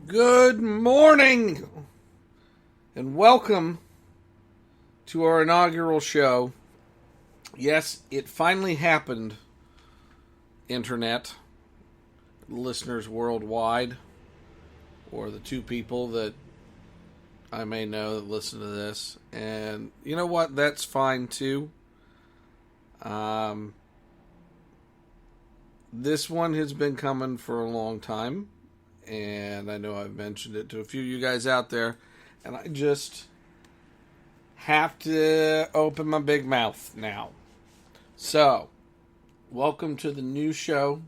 Good morning and welcome to our inaugural show. Yes, it finally happened, Internet, listeners worldwide, or the two people that I may know that listen to this. And you know what? That's fine too. This one has been coming for a long time. And I know I've mentioned it to a few of you guys out there, and I just have to open my big mouth now. So, welcome to the new show.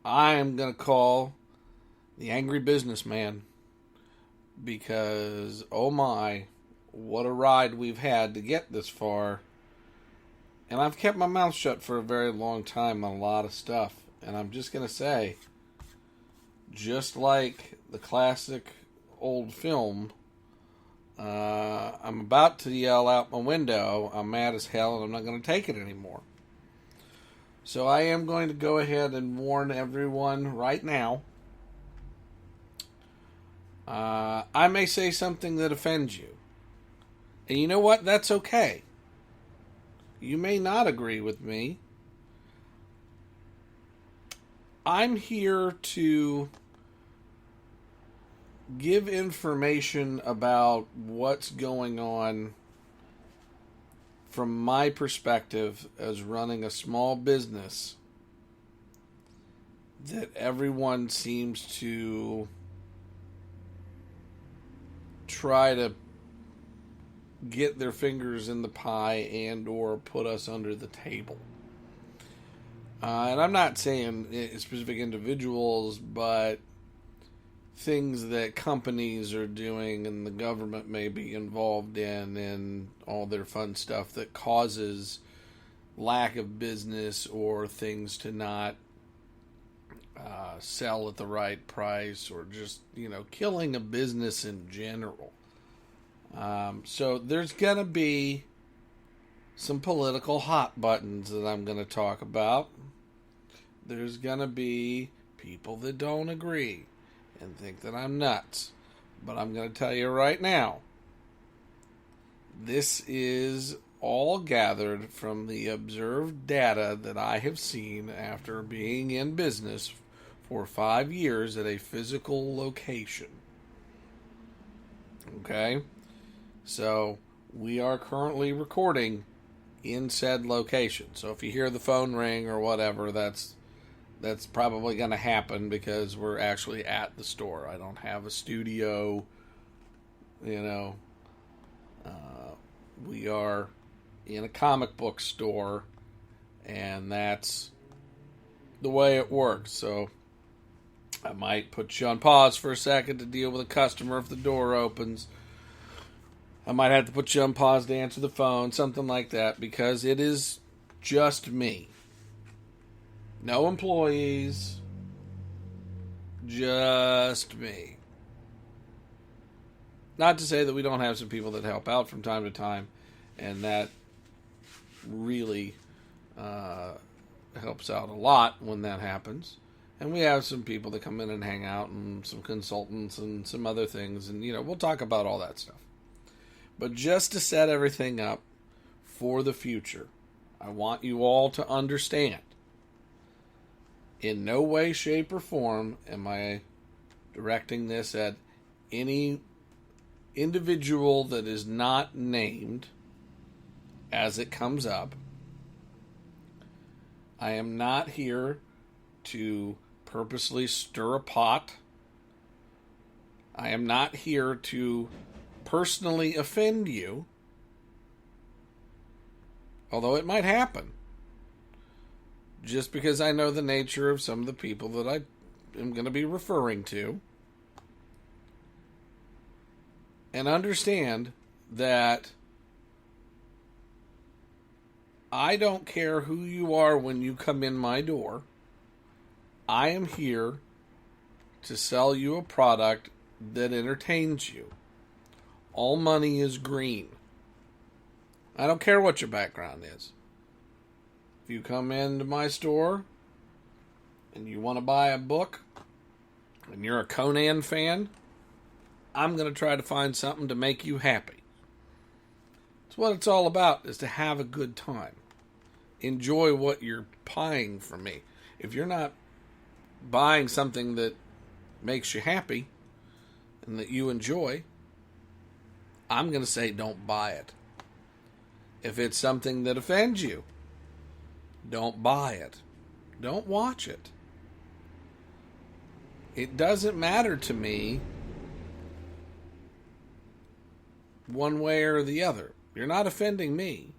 I am going to call The Angry Businessman because, oh my, what a ride we've had to get this far. And I've kept my mouth shut for a very long time on a lot of stuff. And I'm just going to say, just like the classic old film, I'm about to yell out my window, I'm mad as hell and I'm not going to take it anymore. So I am going to go ahead and warn everyone right now. I may say something that offends you. And you know what? That's okay. You may not agree with me. I'm here to give information about what's going on from my perspective as running a small business that everyone seems to try to get their fingers in the pie and or put us under the table. And I'm not saying specific individuals, but things that companies are doing and the government may be involved in and all their fun stuff that causes lack of business or things to not sell at the right price or just, killing a business in general. So there's going to be some political hot buttons that I'm going to talk about. There's going to be people that don't agree and think that I'm nuts. But I'm going to tell you right now, this is all gathered from the observed data that I have seen after being in business for 5 years at a physical location. Okay? So, we are currently recording in said location. So if you hear the phone ring or whatever, that's probably going to happen because we're actually at the store. I don't have a studio, we are in a comic book store, and that's the way it works. So I might put you on pause for a second to deal with a customer if the door opens. I might have to put you on pause to answer the phone, something like that, because it is just me. No employees, just me. Not to say that we don't have some people that help out from time to time, and that really helps out a lot when that happens. And we have some people that come in and hang out, and some consultants and some other things, and we'll talk about all that stuff. But just to set everything up for the future, I want you all to understand, in no way, shape, or form am I directing this at any individual that is not named as it comes up. I am not here to purposely stir a pot. I am not here to personally offend you, although it might happen. Just because I know the nature of some of the people that I am going to be referring to. And understand that I don't care who you are when you come in my door. I am here to sell you a product that entertains you. All money is green. I don't care what your background is. If you come into my store and you want to buy a book and you're a Conan fan, I'm going to try to find something to make you happy. It's what it's all about, is to have a good time. Enjoy what you're buying from me. If you're not buying something that makes you happy and that you enjoy, I'm going to say don't buy it. If it's something that offends you, don't buy it. Don't watch it. It doesn't matter to me one way or the other. You're not offending me.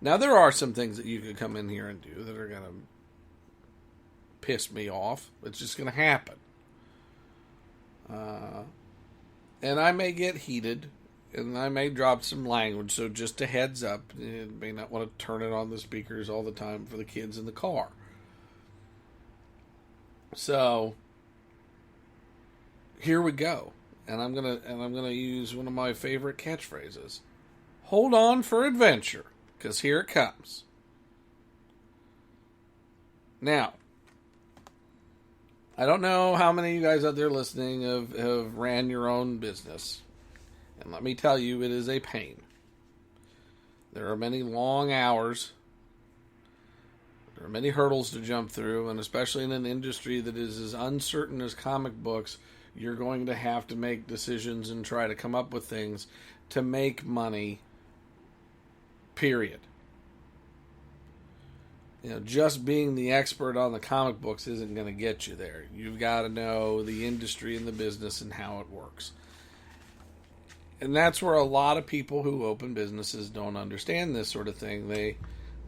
Now, there are some things that you could come in here and do that are going to piss me off. It's just going to happen. And I may get heated, and I may drop some language, so just a heads up. You may not want to turn it on the speakers all the time for the kids in the car. So, here we go. And I'm gonna use one of my favorite catchphrases. Hold on for adventure, because here it comes. Now, I don't know how many of you guys out there listening have ran your own business. And let me tell you, it is a pain. There are many long hours. There are many hurdles to jump through, and especially in an industry that is as uncertain as comic books, you're going to have to make decisions and try to come up with things to make money, period. You know, just being the expert on the comic books isn't going to get you there. You've got to know the industry and the business and how it works. And that's where a lot of people who open businesses don't understand this sort of thing.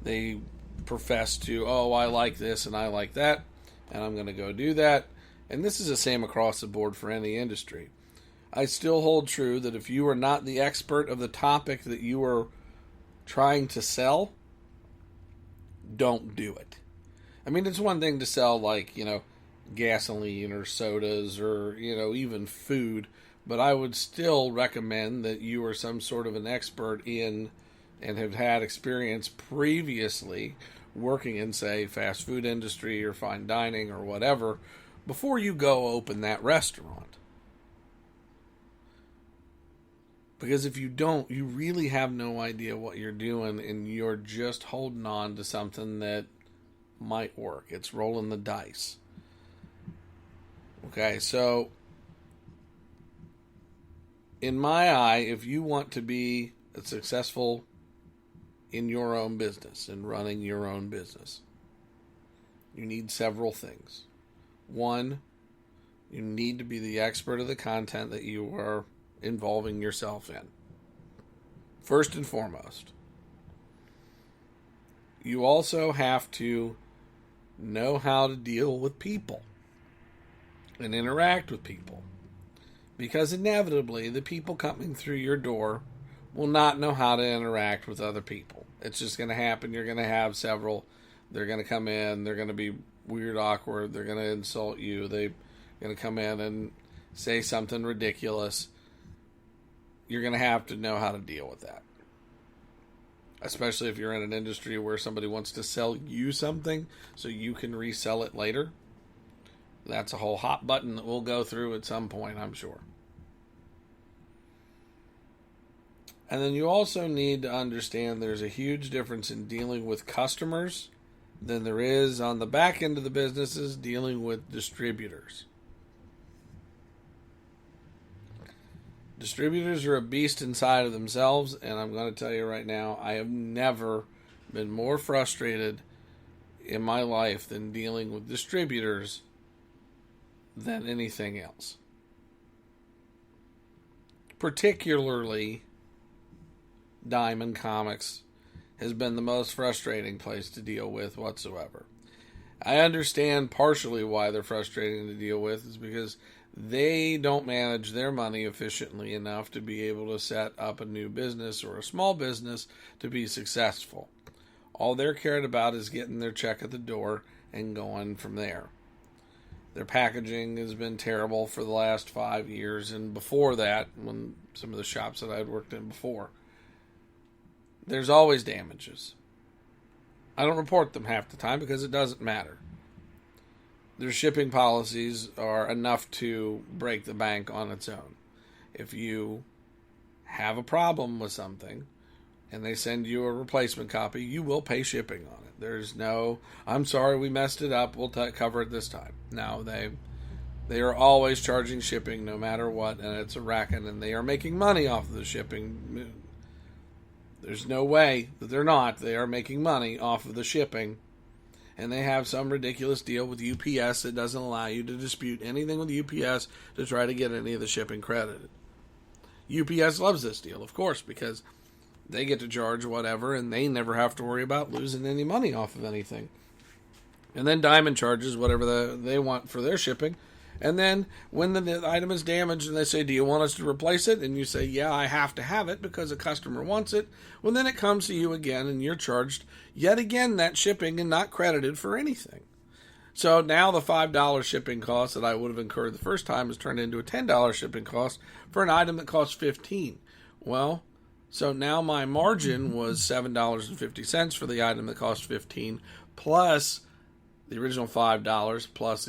They profess to, oh, I like this and I like that, and I'm going to go do that. And this is the same across the board for any industry. I still hold true that if you are not the expert of the topic that you are trying to sell, don't do it. I mean, it's one thing to sell, like, gasoline or sodas or, even food, but I would still recommend that you are some sort of an expert in and have had experience previously working in, say, fast food industry or fine dining or whatever before you go open that restaurant. Because if you don't, you really have no idea what you're doing, and you're just holding on to something that might work. It's rolling the dice. Okay, so in my eye, if you want to be successful in your own business and running your own business, you need several things. One, you need to be the expert of the content that you are involving yourself in. First and foremost. You also have to know how to deal with people and interact with people. Because inevitably, the people coming through your door will not know how to interact with other people. It's just going to happen. You're going to have several. They're going to come in. They're going to be weird, awkward. They're going to insult you. They're going to come in and say something ridiculous. You're going to have to know how to deal with that. Especially if you're in an industry where somebody wants to sell you something so you can resell it later. That's a whole hot button that we'll go through at some point, I'm sure. And then you also need to understand there's a huge difference in dealing with customers than there is on the back end of the businesses dealing with distributors. Distributors are a beast inside of themselves, and I'm going to tell you right now, I have never been more frustrated in my life than dealing with distributors than anything else. Particularly, Diamond Comics has been the most frustrating place to deal with whatsoever. I understand partially why they're frustrating to deal with is because they don't manage their money efficiently enough to be able to set up a new business or a small business to be successful. All they're cared about is getting their check at the door and going from there. Their packaging has been terrible for the last 5 years, and before that, when some of the shops that I'd worked in before, there's always damages. I don't report them half the time because it doesn't matter. their shipping policies are enough to break the bank on its own. If you have a problem with something and they send you a replacement copy, you will pay shipping on it. There's no, I'm sorry we messed it up, we'll cover it this time. No, they are always charging shipping no matter what, and it's a racket, and they are making money off of the shipping. There's no way that they're not. They are making money off of the shipping, and they have some ridiculous deal with UPS that doesn't allow you to dispute anything with UPS to try to get any of the shipping credited. UPS loves this deal, of course, because they get to charge whatever, and they never have to worry about losing any money off of anything. And then Diamond charges whatever they want for their shipping. And then when the item is damaged and they say, do you want us to replace it? And you say, yeah, I have to have it because a customer wants it. Well, then it comes to you again and you're charged yet again that shipping and not credited for anything. So now the $5 shipping cost that I would have incurred the first time is turned into a $10 shipping cost for an item that costs $15. Well, so now my margin was $7.50 for the item that cost $15 plus the original $5 plus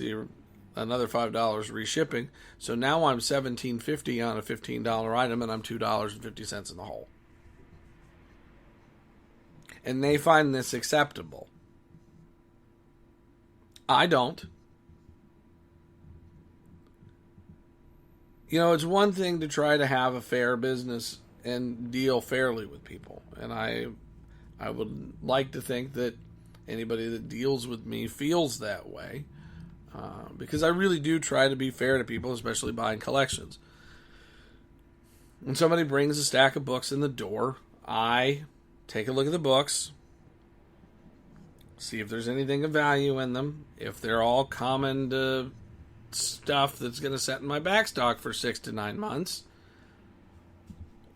another $5 reshipping. So now I'm $17.50 on a $15 item, and I'm $2.50 in the hole. And they find this acceptable. I don't. You know, it's one thing to try to have a fair business and deal fairly with people. And I would like to think that anybody that deals with me feels that way. Because I really do try to be fair to people, especially buying collections. When somebody brings a stack of books in the door, I take a look at the books, see if there's anything of value in them, if they're all common stuff that's going to set in my backstock for 6 to 9 months,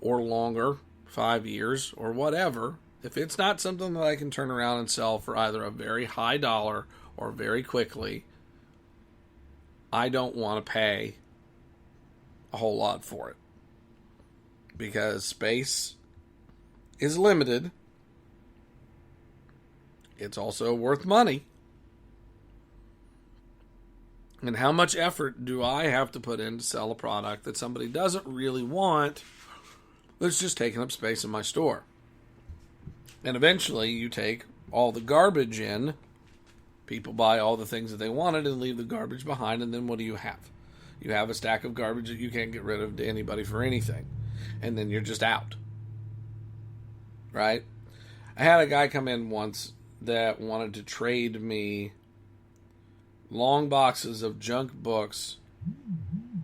or longer, 5 years, or whatever. If it's not something that I can turn around and sell for either a very high dollar or very quickly, I don't want to pay a whole lot for it. Because space is limited. It's also worth money. And how much effort do I have to put in to sell a product that somebody doesn't really want that's just taking up space in my store? And eventually you take all the garbage in. People buy all the things that they wanted and leave the garbage behind, and then what do you have? You have a stack of garbage that you can't get rid of to anybody for anything. And then you're just out. Right? I had a guy come in once that wanted to trade me long boxes of junk books,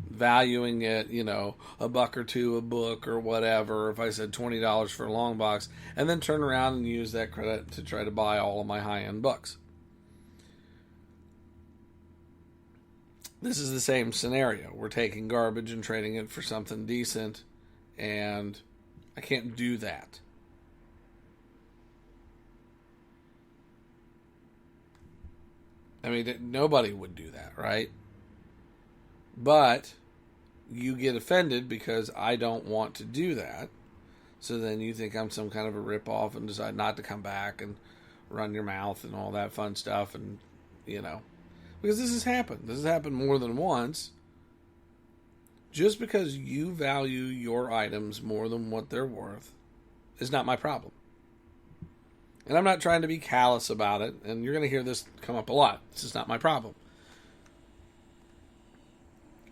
valuing it, $1 or $2 a book or whatever, if I said $20 for a long box, and then turn around and use that credit to try to buy all of my high-end books. This is the same scenario. We're taking garbage and trading it for something decent, and I can't do that. I mean, nobody would do that, right? But you get offended because I don't want to do that. So then you think I'm some kind of a ripoff and decide not to come back and run your mouth and all that fun stuff. And, because this has happened. This has happened more than once. Just because you value your items more than what they're worth is not my problem. And I'm not trying to be callous about it. And you're going to hear this come up a lot. This is not my problem.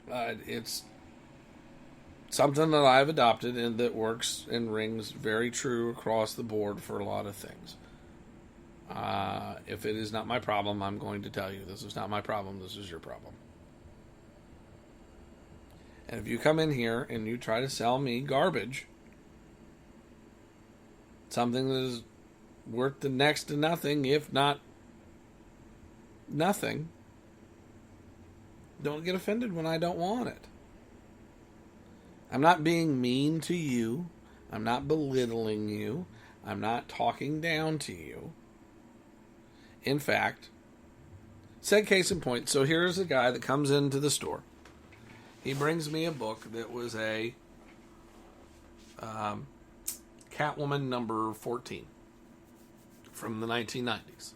It's something that I've adopted and that works and rings very true across the board for a lot of things. If it is not my problem, I'm going to tell you, this is not my problem, this is your problem. And if you come in here and you try to sell me garbage, something that is worth the next to nothing, if not nothing, don't get offended when I don't want it. I'm not being mean to you. I'm not belittling you. I'm not talking down to you. In fact, said case in point, so here's a guy that comes into the store. He brings me a book that was a Catwoman number 14 from the 1990s.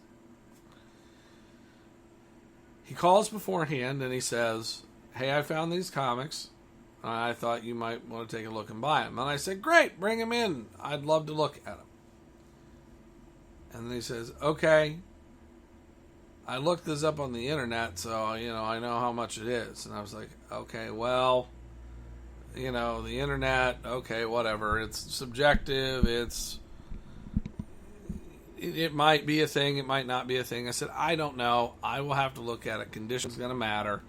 He calls beforehand and he says, "Hey, I found these comics. I thought you might want to take a look and buy them." And I said, "Great, bring them in. I'd love to look at them." And then he says, "Okay, I looked this up on the internet, so, I know how much it is." And I was like, "Okay, well, the internet, okay, whatever. It's subjective. It might be a thing. It might not be a thing." I said, "I don't know. I will have to look at it. Condition's going to matter.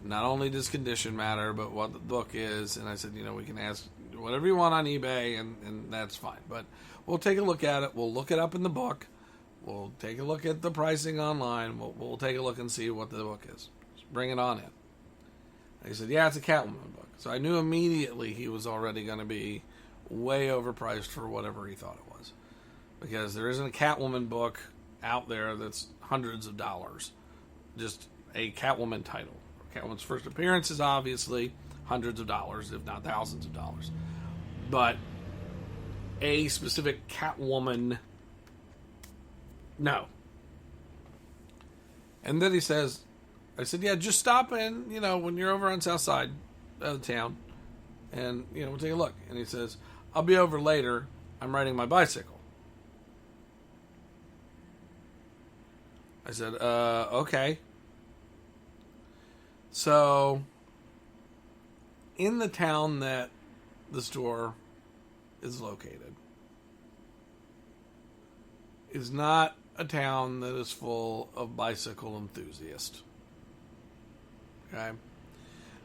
Not only does condition matter, but what the book is." And I said, "We can ask whatever you want on eBay, and that's fine. But we'll take a look at it. We'll look it up in the book. We'll take a look at the pricing online. We'll take a look and see what the book is. Just bring it on in." And he said, "Yeah, it's a Catwoman book." So I knew immediately he was already going to be way overpriced for whatever he thought it was. Because there isn't a Catwoman book out there that's hundreds of dollars. Just a Catwoman title. Catwoman's first appearance is obviously hundreds of dollars, if not thousands of dollars. But a specific Catwoman, no. And then he says, I said, "Yeah, just stop in, when you're over on South Side of the town, and, we'll take a look." And he says, "I'll be over later. I'm riding my bicycle." I said, "Okay." So, in the town that the store is located is not a town that is full of bicycle enthusiasts. Okay?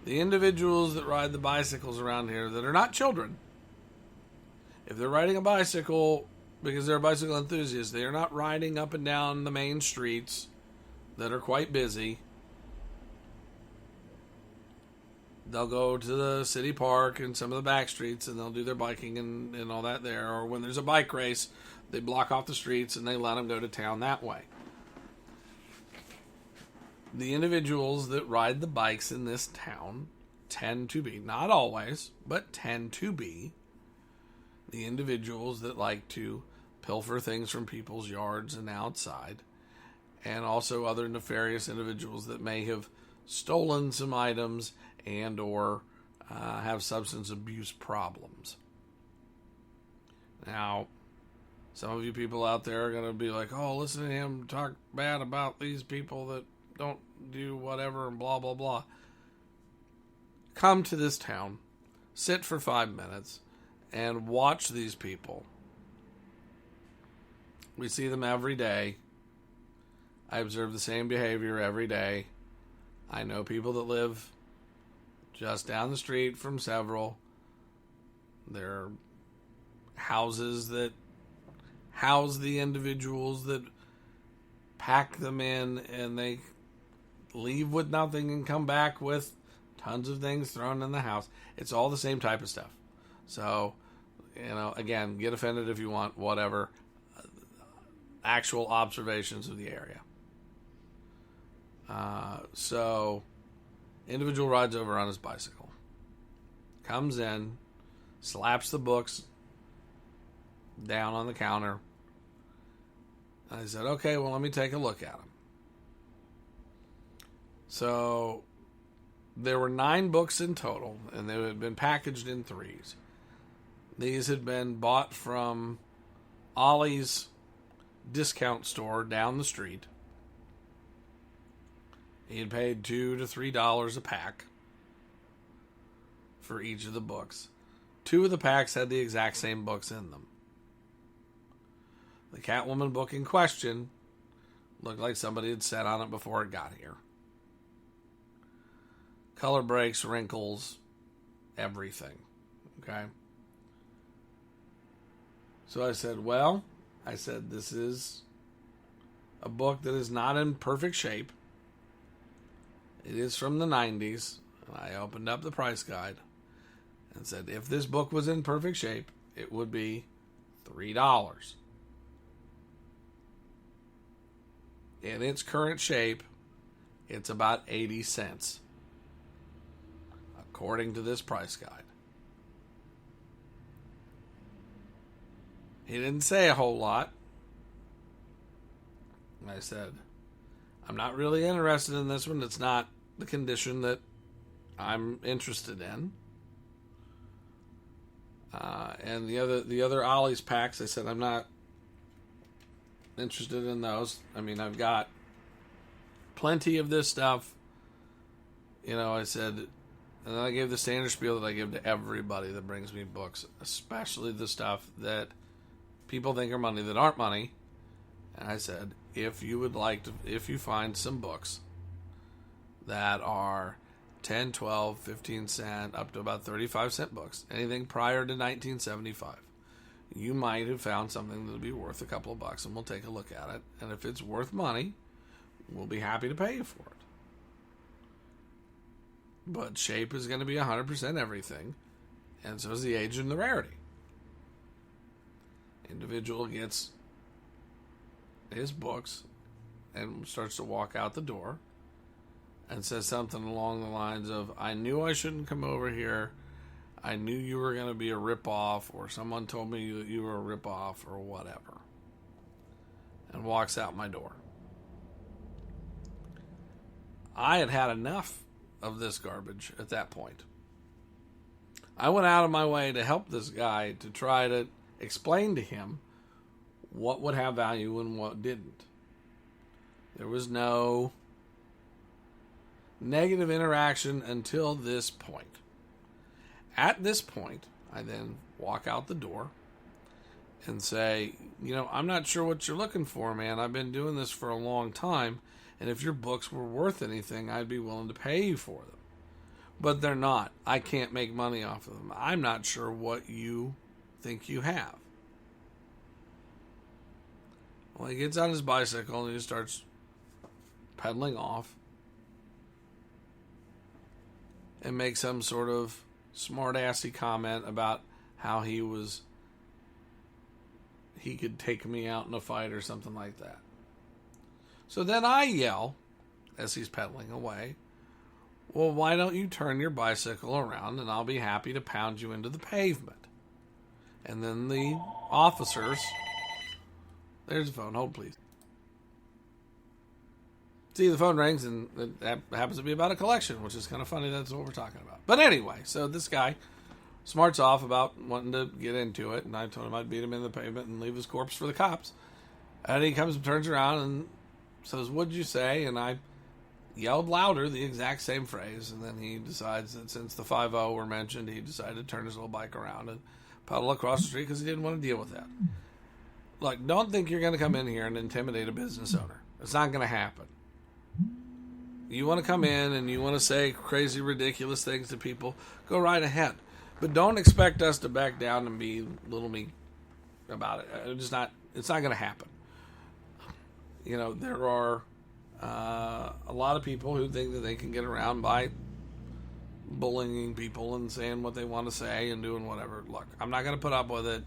The individuals that ride the bicycles around here that are not children, if they're riding a bicycle because they're a bicycle enthusiast, they are not riding up and down the main streets that are quite busy. They'll go to the city park and some of the back streets, and they'll do their biking and all that there. Or when there's a bike race, they block off the streets and they let them go to town that way. The individuals that ride the bikes in this town tend to be, not always, but tend to be the individuals that like to pilfer things from people's yards and outside, and also other nefarious individuals that may have stolen some items and or have substance abuse problems. Now, some of you people out there are going to be like, "Oh, listen to him talk bad about these people that don't do whatever and blah, blah, blah." Come to this town, sit for 5 minutes, and watch these people. We see them every day. I observe the same behavior every day. I know people that live just down the street from several. There are houses that house the individuals that pack them in, and they leave with nothing and come back with tons of things thrown in the house. It's all the same type of stuff. So, again, get offended if you want, whatever. Actual observations of the area. So, individual rides over on his bicycle. Comes in, slaps the books down on the counter. I said, "Okay, well, let me take a look at them." So, there were 9 books in total, and they had been packaged in 3s. These had been bought from Ollie's discount store down the street. He had paid $2 to $3 a pack for each of the books. 2 of the packs had the exact same books in them. The Catwoman book in question looked like somebody had sat on it before it got here. Color breaks, wrinkles, everything. Okay? So I said, this is a book that is not in perfect shape. It is from the 90s. And I opened up the price guide and said, if this book was in perfect shape, it would be $3. In its current shape, it's about 80 cents, according to this price guide. He didn't say a whole lot. I said, I'm not really interested in this one. It's not the condition that I'm interested in. And the other Ollie's packs, I said I'm not interested in those. I mean, I've got plenty of this stuff. I said, and then I gave the standard spiel that I give to everybody that brings me books, especially the stuff that people think are money that aren't money. And I said, if you find some books that are 10, 12, 15 cent, up to about 35-cent books, anything prior to 1975, you might have found something that'll be worth a couple of bucks, and we'll take a look at it. And if it's worth money, we'll be happy to pay you for it. But shape is going to be 100% everything, and so is the age and the rarity. Individual gets his books and starts to walk out the door and says something along the lines of, I knew I shouldn't come over here. I knew you were going to be a ripoff, or someone told me that you were a ripoff, or whatever. And walks out my door. I had had enough of this garbage at that point. I went out of my way to help this guy to try to explain to him what would have value and what didn't. There was no negative interaction until this point. At this point, I then walk out the door and say, I'm not sure what you're looking for, man. I've been doing this for a long time, and if your books were worth anything, I'd be willing to pay you for them. But they're not. I can't make money off of them. I'm not sure what you think you have. Well, he gets on his bicycle and he starts pedaling off and makes some sort of smart-assy comment about how he could take me out in a fight or something like that. So then I yell, as he's pedaling away, well, why don't you turn your bicycle around and I'll be happy to pound you into the pavement. And then the officers... There's the phone. Hold, please. See, the phone rings, and that happens to be about a collection, which is kind of funny. That's what we're talking about. But anyway, so this guy smarts off about wanting to get into it, and I told him I'd beat him in the pavement and leave his corpse for the cops. And he comes and turns around and says, what'd you say? And I yelled louder the exact same phrase, and then he decides that since the 5-0 were mentioned, he decided to turn his little bike around and pedal across the street because he didn't want to deal with that. Look, don't think you're going to come in here and intimidate a business owner. It's not going to happen. You want to come in and you want to say crazy, ridiculous things to people, go right ahead. But don't expect us to back down and be little me about it. It's not going to happen. There are a lot of people who think that they can get around by bullying people and saying what they want to say and doing whatever. Look, I'm not going to put up with it.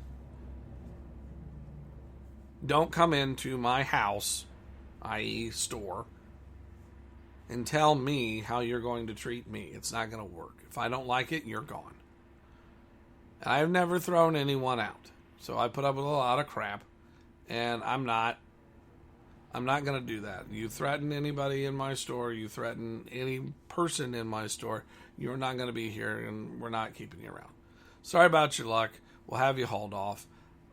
Don't come into my house, i.e. store, and tell me how you're going to treat me. It's not going to work. If I don't like it, you're gone. I've never thrown anyone out. So I put up with a lot of crap, and I'm not going to do that. You threaten anybody in my store, you threaten any person in my store, you're not going to be here, and we're not keeping you around. Sorry about your luck. We'll have you hauled off.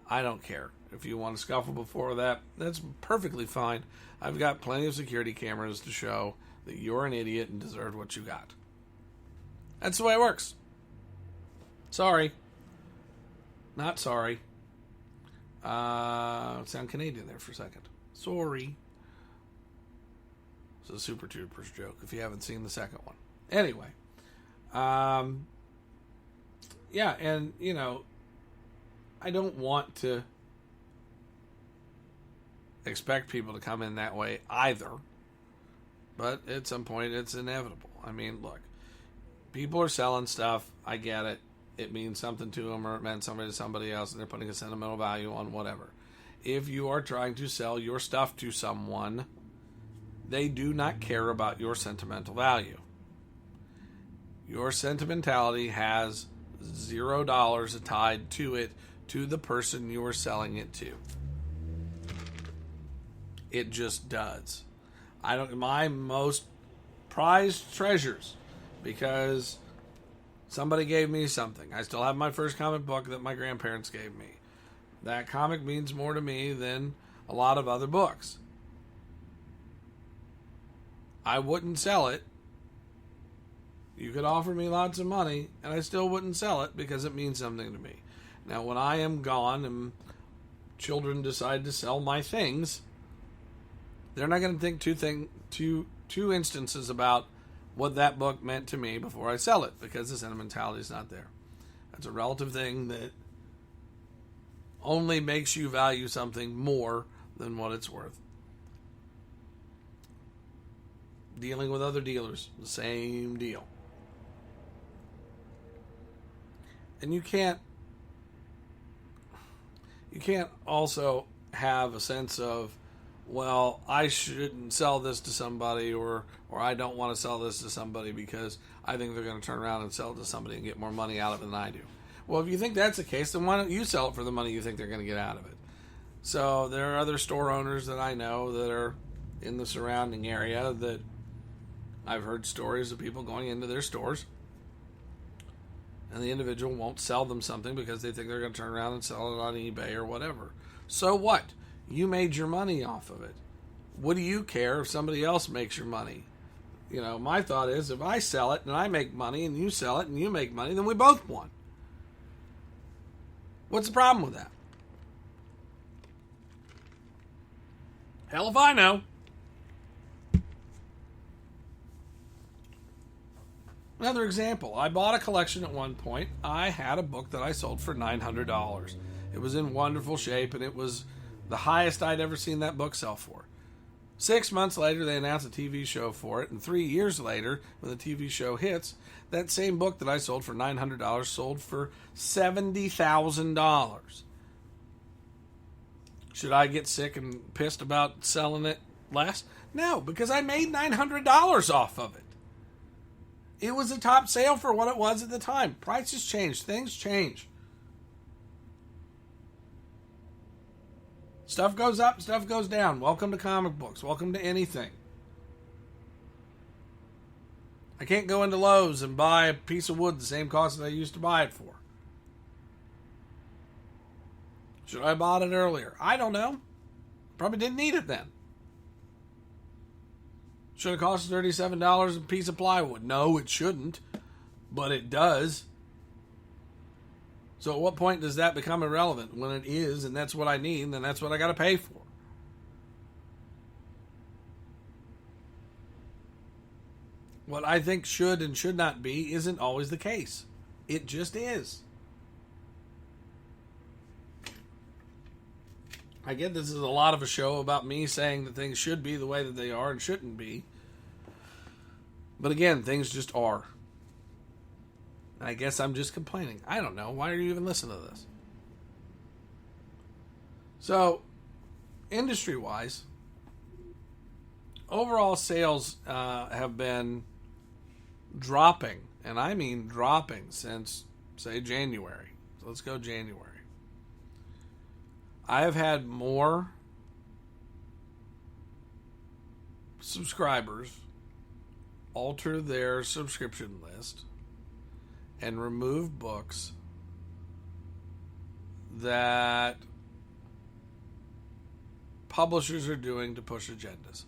I don't care. If you want to scuffle before that, that's perfectly fine. I've got plenty of security cameras to show that you're an idiot and deserved what you got. That's the way it works. Sorry. Not sorry. Sound Canadian there for a second. Sorry. It's a Super Troopers joke if you haven't seen the second one. Anyway. Yeah, and, I don't want to expect people to come in that way either. But at some point, it's inevitable. I mean, look, people are selling stuff. I get it. It means something to them, or it meant something to somebody else, and they're putting a sentimental value on whatever. If you are trying to sell your stuff to someone, they do not care about your sentimental value. Your sentimentality has $0 tied to it, to the person you are selling it to. It just does. My most prized treasures, because somebody gave me something. I still have my first comic book that my grandparents gave me. That comic means more to me than a lot of other books. I wouldn't sell it. You could offer me lots of money, and I still wouldn't sell it because it means something to me. Now, when I am gone and children decide to sell my things, they're not going to think two instances about what that book meant to me before I sell it, because the sentimentality is not there. That's a relative thing that only makes you value something more than what it's worth. Dealing with other dealers, the same deal. And you can't also have a sense of, well, I shouldn't sell this to somebody, or I don't want to sell this to somebody because I think they're going to turn around and sell it to somebody and get more money out of it than I do. Well, if you think that's the case, then why don't you sell it for the money you think they're going to get out of it? So there are other store owners that I know that are in the surrounding area that I've heard stories of people going into their stores, and the individual won't sell them something because they think they're going to turn around and sell it on eBay or whatever. So what? You made your money off of it. What do you care if somebody else makes your money? You know, my thought is, if I sell it and I make money and you sell it and you make money, then we both won. What's the problem with that? Hell if I know. Another example, I bought a collection at one point. I had a book that I sold for $900. It was in wonderful shape, and it was the highest I'd ever seen that book sell for. 6 months later, they announced a TV show for it, and 3 years later, when the TV show hits, that same book that I sold for $900 sold for $70,000. Should I get sick and pissed about selling it less? No, because I made $900 off of it. It was a top sale for what it was at the time. Prices change. Things change. Stuff goes up, stuff goes down. Welcome to comic books. Welcome to anything. I can't go into Lowe's and buy a piece of wood the same cost that I used to buy it for. Should I have bought it earlier? I don't know. Probably didn't need it then. Should have cost $37 a piece of plywood. No, it shouldn't. But it does. So at what point does that become irrelevant? When it is, and that's what I need, then that's what I got to pay for. What I think should and should not be isn't always the case. It just is. I get this is a lot of a show about me saying that things should be the way that they are and shouldn't be. But again, things just are. I guess I'm just complaining. I don't know. Why are you even listening to this? So, industry-wise, overall sales have been dropping. And I mean dropping since, say, January. So let's go January. I have had more subscribers alter their subscription list and remove books that publishers are doing to push agendas.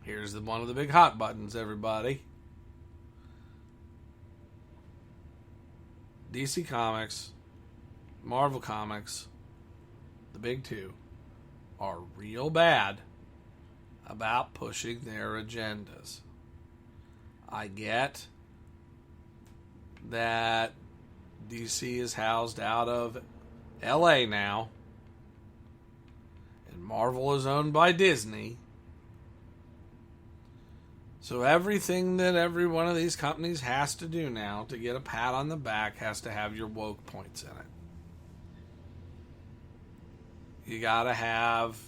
Here's one of the big hot buttons, everybody. DC Comics, Marvel Comics, the big two, are real bad about pushing their agendas. I get that DC is housed out of LA now, and Marvel is owned by Disney. So everything that every one of these companies has to do now to get a pat on the back has to have your woke points in it. You gotta have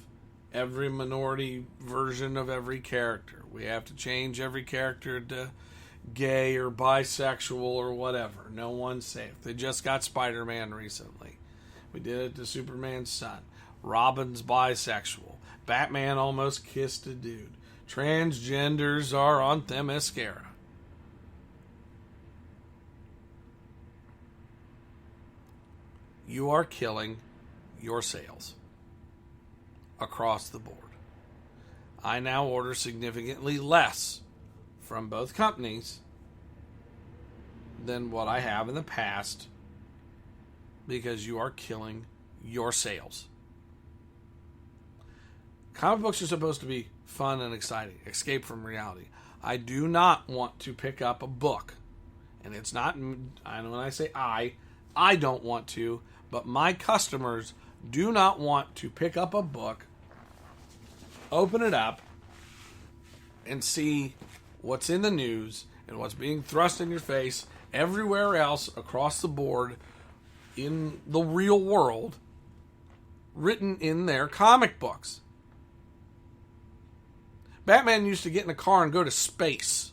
every minority version of every character. We have to change every character to gay or bisexual or whatever. No one's safe. They just got Spider-Man recently. We did it to Superman's son. Robin's bisexual. Batman almost kissed a dude. Transgenders are on Themyscira. You are killing your sales across the board. I now order significantly less from both companies than what I have in the past because you are killing your sales. Comic books are supposed to be fun and exciting, escape from reality. I do not want to pick up a book, and it's not, I know when I say I don't want to, but my customers do not want to pick up a book, open it up, and see what's in the news and what's being thrust in your face everywhere else across the board in the real world written in their comic books. Batman used to get in a car and go to space.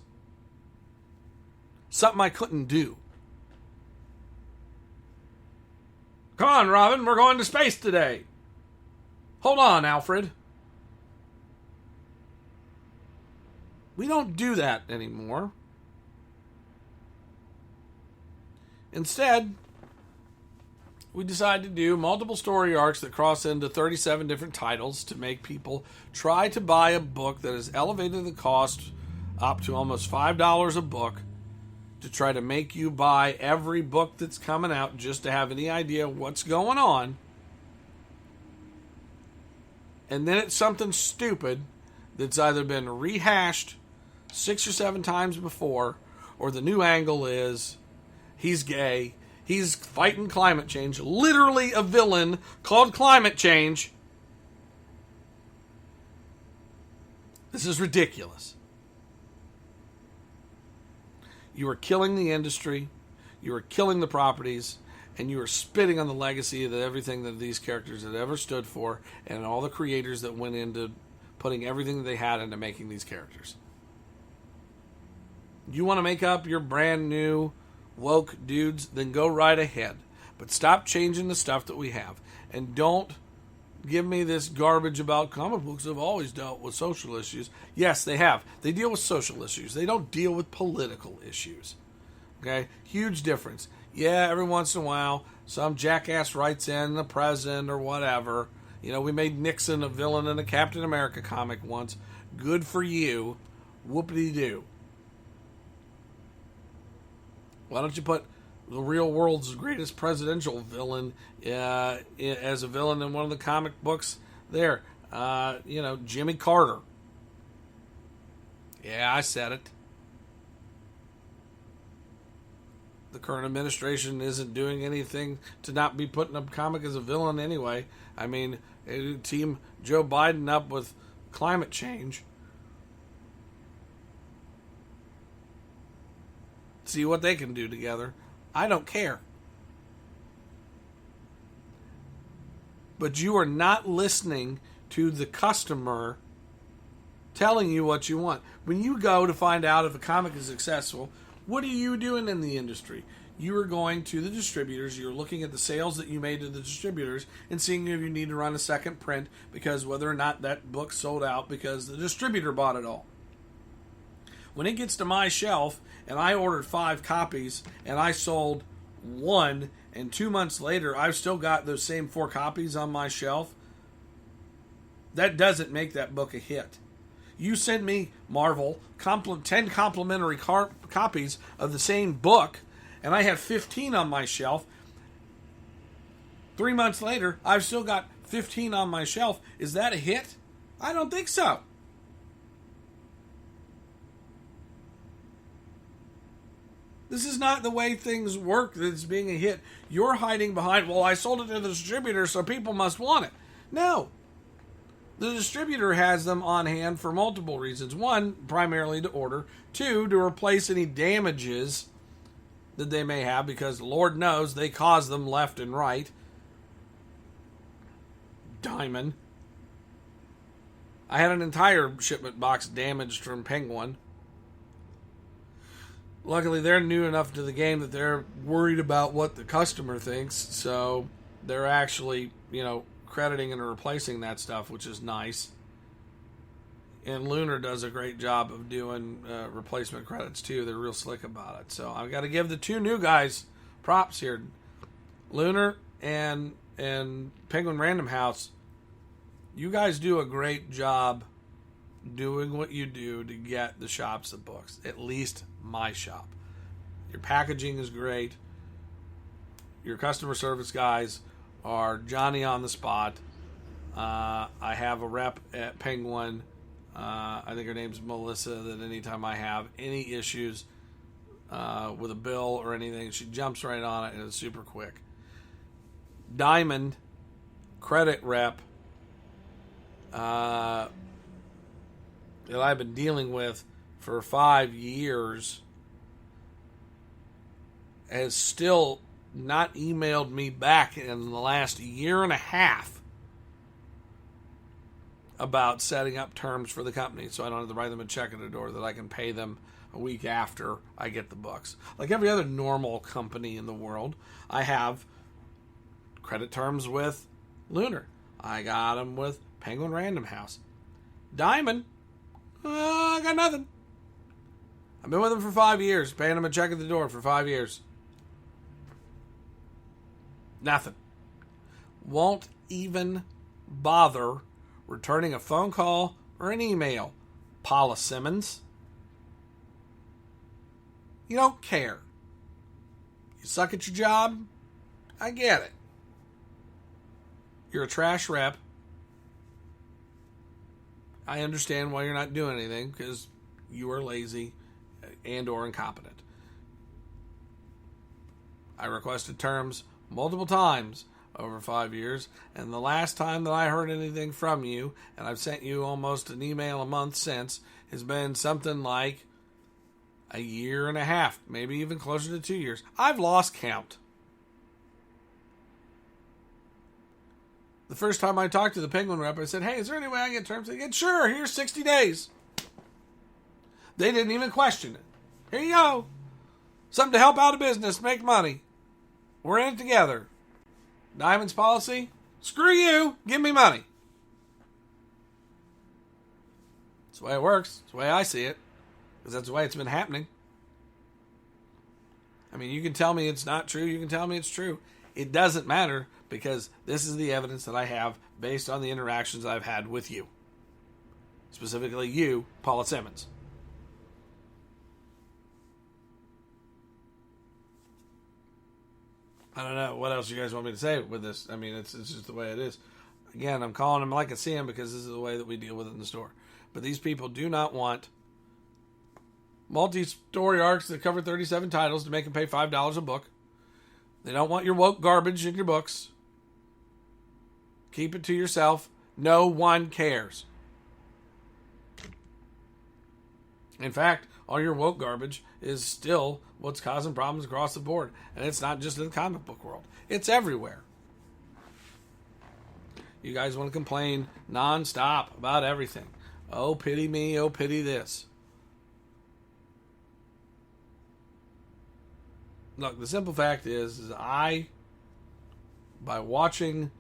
Something I couldn't do. Come on, Robin, we're going to space today. Hold on, Alfred. We don't do that anymore. Instead, we decided to do multiple story arcs that cross into 37 different titles to make people try to buy a book that has elevated the cost up to almost $5 a book to try to make you buy every book that's coming out just to have any idea what's going on. And then it's something stupid that's either been rehashed 6 or 7 times before, or the new angle is he's gay, he's fighting climate change, literally a villain called Climate Change. This is ridiculous. You are killing the industry, you are killing the properties, and you are spitting on the legacy of everything that these characters had ever stood for, and all the creators that went into putting everything that they had into making these characters. You want to make up your brand new woke dudes, then go right ahead. But stop changing the stuff that we have. And don't give me this garbage about comic books have always dealt with social issues. Yes, they have. They deal with social issues. They don't deal with political issues. Okay? Huge difference. Yeah, every once in a while, some jackass writes in the president or whatever. You know, we made Nixon a villain in a Captain America comic once. Good for you. Whoopity-doo. Why don't you put the real world's greatest presidential villain as a villain in one of the comic books there? Jimmy Carter. Yeah, I said it. The current administration isn't doing anything to not be putting a comic as a villain anyway. I mean, team Joe Biden up with climate change. See what they can do together. I don't care. But you are not listening to the customer telling you what you want. When you go to find out if a comic is successful, what are you doing in the industry? You are going to the distributors. You're looking at the sales that you made to the distributors and seeing if you need to run a second print because whether or not that book sold out because the distributor bought it all. When it gets to my shelf and I ordered 5 copies and I sold 1 and 2 months later I've still got those same 4 copies on my shelf, that doesn't make that book a hit. You send me, Marvel, 10 complimentary copies of the same book and I have 15 on my shelf. 3 months later, I've still got 15 on my shelf. Is that a hit? I don't think so. This is not the way things work that it's being a hit. You're hiding behind, well, I sold it to the distributor, so people must want it. No. The distributor has them on hand for multiple reasons. 1, primarily to order. 2, to replace any damages that they may have, because Lord knows they cause them left and right. Diamond. I had an entire shipment box damaged from Penguin. Luckily, they're new enough to the game that they're worried about what the customer thinks, so they're actually, crediting and replacing that stuff, which is nice. And Lunar does a great job of doing replacement credits too. They're real slick about it. So I've got to give the two new guys props here, Lunar and Penguin Random House. You guys do a great job doing what you do to get the shops the books. At least my shop. Your packaging is great. Your customer service guys are Johnny on the spot. I have a rep at Penguin. I think her name's Melissa, that anytime I have any issues with a bill or anything, she jumps right on it and it's super quick. Diamond credit rep that I've been dealing with for 5 years has still not emailed me back in the last year and a half about setting up terms for the company so I don't have to write them a check at the door, that I can pay them a week after I get the books. Like every other normal company in the world, I have credit terms with Lunar. I got them with Penguin Random House. Diamond, I got nothing. I've been with them for 5 years, paying them a check at the door for 5 years. Nothing. Won't even bother returning a phone call or an email. Paula Simmons. You don't care. You suck at your job. I get it. You're a trash rep. I understand why you're not doing anything, because you are lazy and or incompetent. I requested terms multiple times over 5 years, and the last time that I heard anything from you, and I've sent you almost an email a month since, has been something like a year and a half, maybe even closer to 2 years. I've lost count. The first time I talked to the Penguin rep, I said, hey, is there any way I can get terms? They said, sure, here's 60 days. They didn't even question it. Here you go. Something to help out a business, make money. We're in it together. Diamond's policy, screw you, give me money. That's the way it works. That's the way I see it. Because that's the way it's been happening. I mean, you can tell me it's not true. You can tell me it's true. It doesn't matter, because this is the evidence that I have based on the interactions I've had with you. Specifically you, Paula Simmons. I don't know what else you guys want me to say with this. I mean, it's just the way it is. Again, I'm calling them like I see them because this is the way that we deal with it in the store. But these people do not want multi-story arcs that cover 37 titles to make them pay $5 a book. They don't want your woke garbage in your books. Keep it to yourself. No one cares. In fact, all your woke garbage is still what's causing problems across the board. And it's not just in the comic book world. It's everywhere. You guys want to complain nonstop about everything. Oh, pity me. Oh, pity this. Look, the simple fact is I, by watching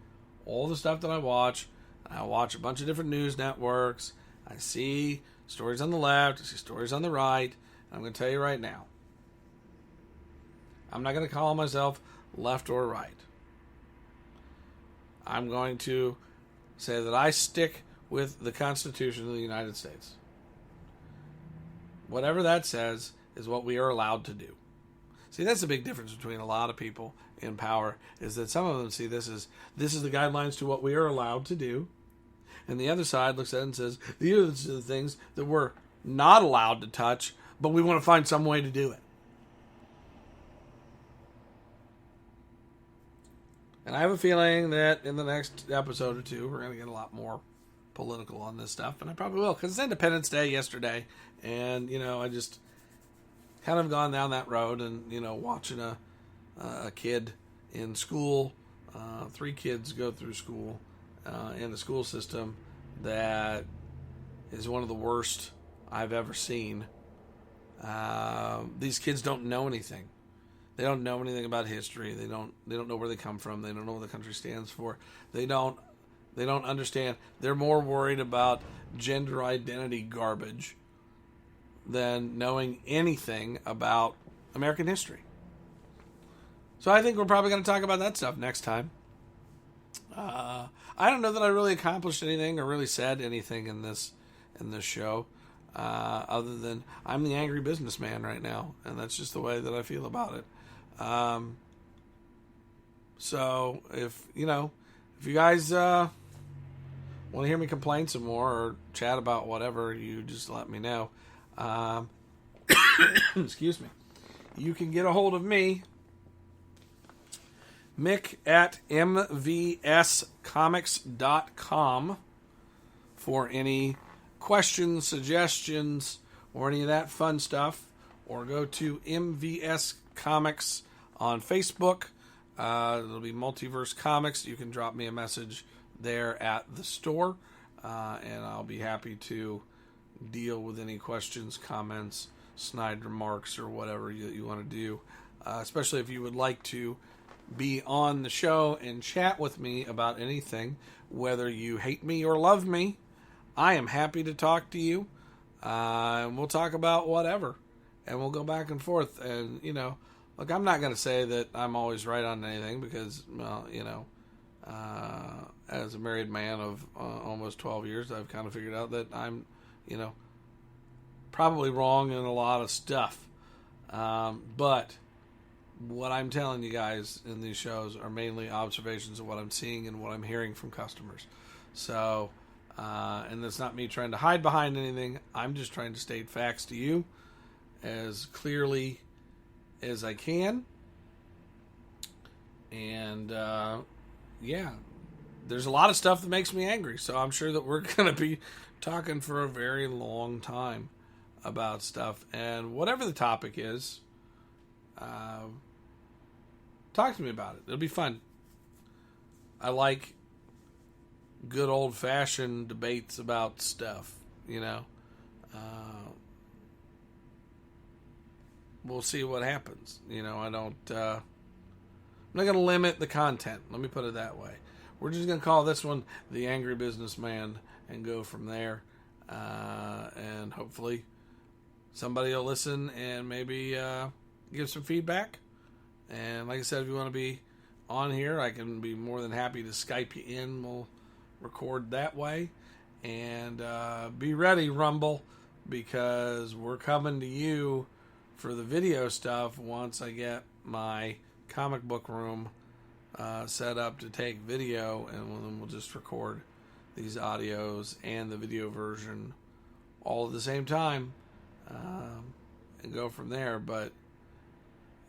all the stuff that I watch a bunch of different news networks, I see stories on the left, I see stories on the right. I'm going to tell you right now, I'm not going to call myself left or right. I'm going to say that I stick with the Constitution of the United States. Whatever that says is what we are allowed to do. See, that's the big difference between a lot of people in power, is that some of them see this is the guidelines to what we are allowed to do. And the other side looks at it and says, these are the things that we're not allowed to touch, but we want to find some way to do it. And I have a feeling that in the next episode or two, we're going to get a lot more political on this stuff. And I probably will, because it's Independence Day yesterday. And, I just kind of gone down that road and, watching a kid in school, 3 kids go through school in the school system that is one of the worst I've ever seen. These kids don't know anything. They don't know anything about history. They don't know where they come from. They don't know what the country stands for. They don't They don't understand. They're more worried about gender identity garbage than knowing anything about American history. So I think we're probably going to talk about that stuff next time. I don't know that I really accomplished anything or really said anything in this show, other than I'm the angry businessman right now, and that's just the way that I feel about it. So if you guys want to hear me complain some more or chat about whatever, you just let me know. Excuse me. You can get a hold of me, Mick at mvscomics.com, for any questions, suggestions, or any of that fun stuff. Or go to MVS Comics on Facebook. It'll be Multiverse Comics. You can drop me a message there at the store, and I'll be happy to deal with any questions, comments, snide remarks, or whatever you want to do. Especially if you would like to be on the show and chat with me about anything, whether you hate me or love me. I am happy to talk to you, and we'll talk about whatever, and we'll go back and forth. And look, I'm not going to say that I'm always right on anything, because as a married man of almost 12 years, I've kind of figured out that I'm probably wrong in a lot of stuff, but what I'm telling you guys in these shows are mainly observations of what I'm seeing and what I'm hearing from customers. So, and that's not me trying to hide behind anything. I'm just trying to state facts to you as clearly as I can. And, there's a lot of stuff that makes me angry. So I'm sure that we're going to be talking for a very long time about stuff. And whatever the topic is, talk to me about it. It'll be fun. I like good old-fashioned debates about stuff, we'll see what happens. I'm not going to limit the content. Let me put it that way. We're just going to call this one The Angry Businessman and go from there. And hopefully somebody will listen and maybe give some feedback. And like I said, if you want to be on here, I can be more than happy to Skype you in. We'll record that way. And be ready, Rumble, because we're coming to you for the video stuff once I get my comic book room set up to take video, and then we'll just record these audios and the video version all at the same time, and go from there. But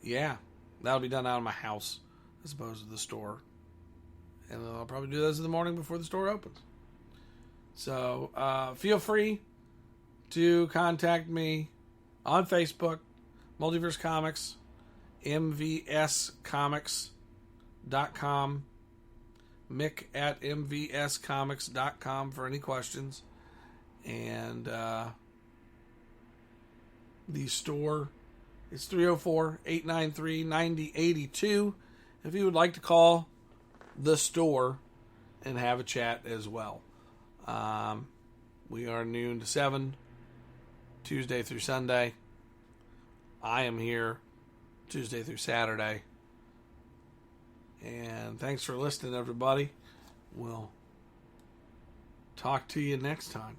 yeah, that'll be done out of my house as opposed to the store, and then I'll probably do those in the morning before the store opens. So feel free to contact me on Facebook, Multiverse Comics, mvscomics.com, Mick at mvscomics.com for any questions. And the store is 304-893-9082 if you would like to call the store and have a chat as well. We are noon to 7, Tuesday through Sunday. I am here Tuesday through Saturday. And thanks for listening, everybody. We'll talk to you next time.